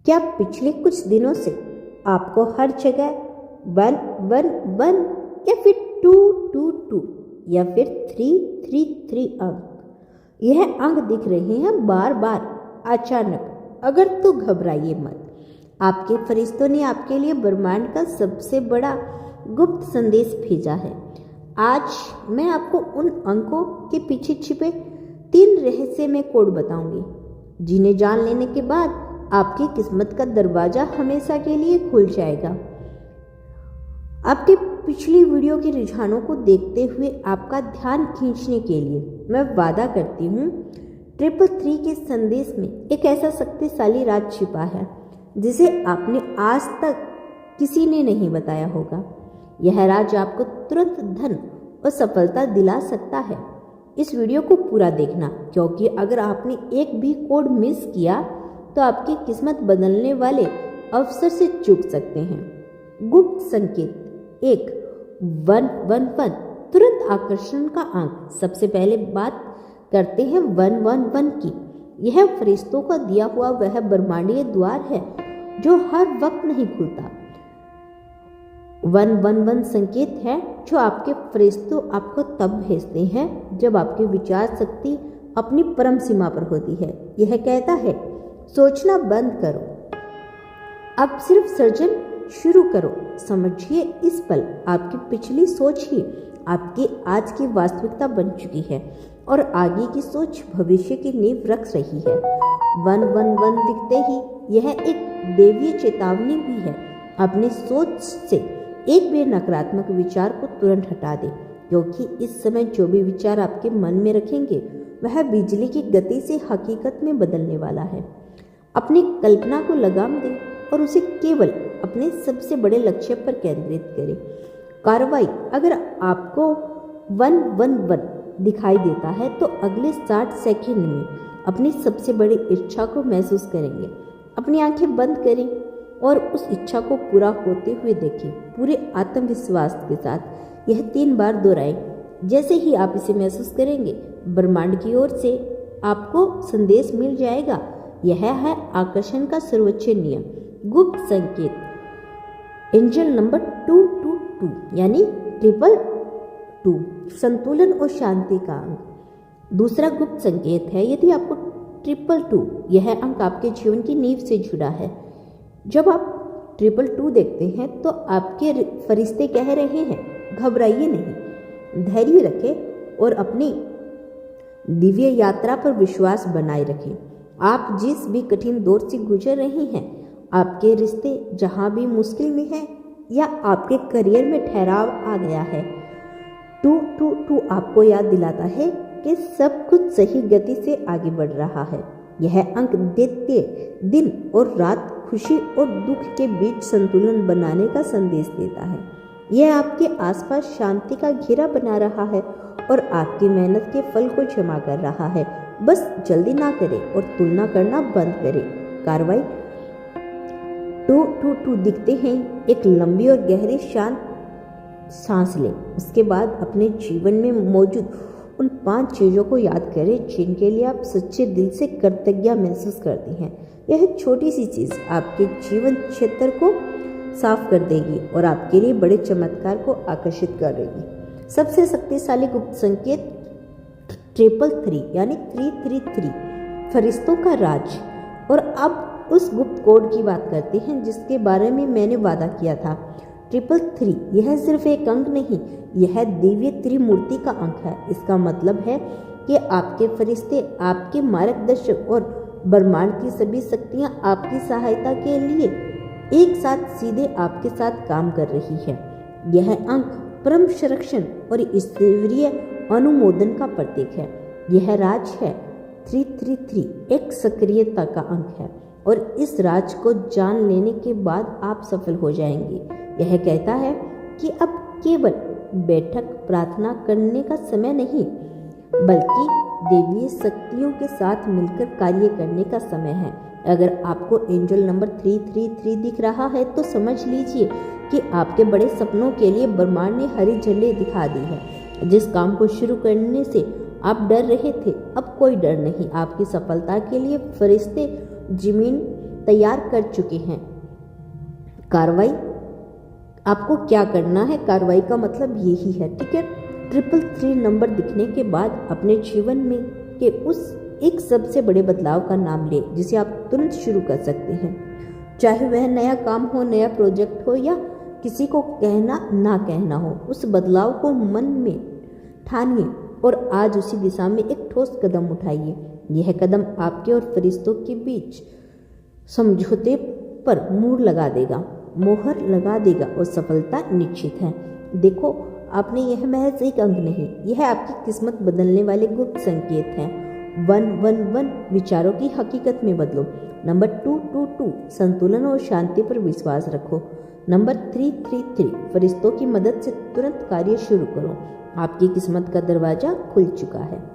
क्या पिछले कुछ दिनों से आपको हर जगह 111 या फिर 222 या फिर 333 अंक यह अंक दिख रहे हैं बार बार अचानक? अगर तो घबराइए मत। आपके फरिश्तों ने आपके लिए ब्रह्मांड का सबसे बड़ा गुप्त संदेश भेजा है। आज मैं आपको उन अंकों के पीछे छिपे 3 रहस्यमय कोड बताऊंगी, जिन्हें जान लेने के बाद आपकी किस्मत का दरवाजा हमेशा के लिए खुल जाएगा। आपके पिछली वीडियो के रुझानों को देखते हुए आपका ध्यान खींचने के लिए मैं वादा करती हूँ 333 के संदेश में एक ऐसा शक्तिशाली राज छिपा है जिसे आपने आज तक किसी ने नहीं बताया होगा। यह राज आपको तुरंत धन और सफलता दिला सकता है। इस वीडियो को पूरा देखना, क्योंकि अगर आपने एक भी कोड मिस किया तो आपकी किस्मत बदलने वाले अवसर से चूक सकते हैं। गुप्त संकेत 1 111 तुरंत आकर्षण का अंक। सबसे पहले बात करते हैं 111 की। यह फरिश्तों का दिया हुआ वह ब्रह्मांडीय द्वार है जो हर वक्त नहीं खुलता। 111 संकेत है जो आपके फरिश्तों आपको तब भेजते हैं जब आपकी विचार शक्ति अपनी परम सीमा पर होती है। यह कहता है सोचना बंद करो, अब सिर्फ सर्जन शुरू करो। समझिए, इस पल आपकी पिछली सोच ही आपकी आज की वास्तविकता बन चुकी है और आगे की सोच भविष्य की नींव रख रही है। 111 दिखते ही यह एक दैवीय चेतावनी भी है। अपनी सोच से एक भी नकारात्मक विचार को तुरंत हटा दें, क्योंकि इस समय जो भी विचार आपके मन में रखेंगे वह बिजली की गति से हकीकत में बदलने वाला है। अपनी कल्पना को लगाम दें और उसे केवल अपने सबसे बड़े लक्ष्य पर केंद्रित करें। कार्रवाई अगर आपको 111 दिखाई देता है तो अगले 60 सेकंड में अपनी सबसे बड़ी इच्छा को महसूस करेंगे। अपनी आंखें बंद करें और उस इच्छा को पूरा होते हुए देखें। पूरे आत्मविश्वास के साथ यह 3 बार दोहराएं। जैसे ही आप इसे महसूस करेंगे, ब्रह्मांड की ओर से आपको संदेश मिल जाएगा। यह है आकर्षण का सर्वोच्च नियम। गुप्त संकेत एंजल नंबर 222 यानी 222 संतुलन और शांति का अंक। दूसरा गुप्त संकेत है यदि आपको 222 यह अंक आपके जीवन की नींव से जुड़ा है। जब आप 222 देखते हैं तो आपके फरिश्ते कह रहे हैं घबराइए नहीं, धैर्य रखें और अपनी दिव्य यात्रा पर विश्वास बनाए रखें। आप जिस भी कठिन दौर से गुजर रहे हैं, आपके रिश्ते जहां भी मुश्किल में हैं या आपके करियर में ठहराव आ गया है, 222 आपको याद दिलाता है कि सब कुछ सही गति से आगे बढ़ रहा है। यह अंक दैत्य दिन और रात, खुशी और दुख के बीच संतुलन बनाने का संदेश देता है। यह आपके आसपास शांति का घेरा बना रहा है और आपकी मेहनत के फल को जमा कर रहा है। बस जल्दी ना करें और तुलना करना बंद करें। कार्रवाई 222 दिखते हैं एक लंबी और गहरी शांत सांस लें। उसके बाद अपने जीवन में मौजूद उन 5 चीज़ों को याद करें जिनके लिए आप सच्चे दिल से कृतज्ञता महसूस करती हैं। यह छोटी सी चीज़ आपके जीवन क्षेत्र को साफ कर देगी और आपके लिए बड़े चमत्कार को आकर्षित करेगी। सबसे शक्तिशाली गुप्त संकेत 333 यानी 333 फरिश्तों का राज। और अब उस गुप्त कोड की बात करते हैं जिसके बारे में मैंने वादा किया था। 333 यह सिर्फ एक अंक नहीं, यह दिव्य त्रिमूर्ति का अंक है। इसका मतलब है कि आपके फरिश्ते, आपके मार्गदर्शक और ब्रह्मांड की सभी शक्तियां आपकी सहायता के लिए एक साथ सीधे आपके साथ काम कर रही है। यह अंक परम संरक्षण और ईश्वरीय अनुमोदन का प्रतीक है। यह राज है 333 एक सक्रियता का अंक है और इस राज को जान लेने के बाद आप सफल हो जाएंगे। यह कहता है कि अब केवल बैठक प्रार्थना करने का समय नहीं, बल्कि देवीय शक्तियों के साथ मिलकर कार्य करने का समय है। अगर आपको एंजल नंबर 333 दिख रहा है तो समझ लीजिए कि आपके बड़े सपनों के लिए ब्रह्मांड ने हरी झंडी दिखा दी है। जिस काम को शुरू करने से आप डर रहे थे, अब कोई डर नहीं। आपकी सफलता के लिए फरिश्ते जमीन तैयार कर चुके हैं। कार्रवाई, आपको क्या करना है, कार्रवाई का मतलब यही है, ठीक है। 333 नंबर दिखने के बाद अपने जीवन में के उस एक सबसे बड़े बदलाव का नाम ले जिसे आप तुरंत शुरू कर सकते हैं। चाहे वह नया काम हो, नया प्रोजेक्ट हो या किसी को कहना ना कहना हो, उस बदलाव को मन में ठानिए और आज उसी दिशा में एक ठोस कदम उठाइए। यह कदम आपके और फरिश्तों के बीच समझौते पर मोहर लगा देगा और सफलता निश्चित है। देखो, आपने यह महज एक अंक नहीं, यह आपकी किस्मत बदलने वाले गुप्त संकेत हैं। 111 विचारों की हकीकत में बदलो। नंबर 222 संतुलन और शांति पर विश्वास रखो। नंबर 333 फरिश्तों की मदद से तुरंत कार्य शुरू करो। आपकी किस्मत का दरवाजा खुल चुका है।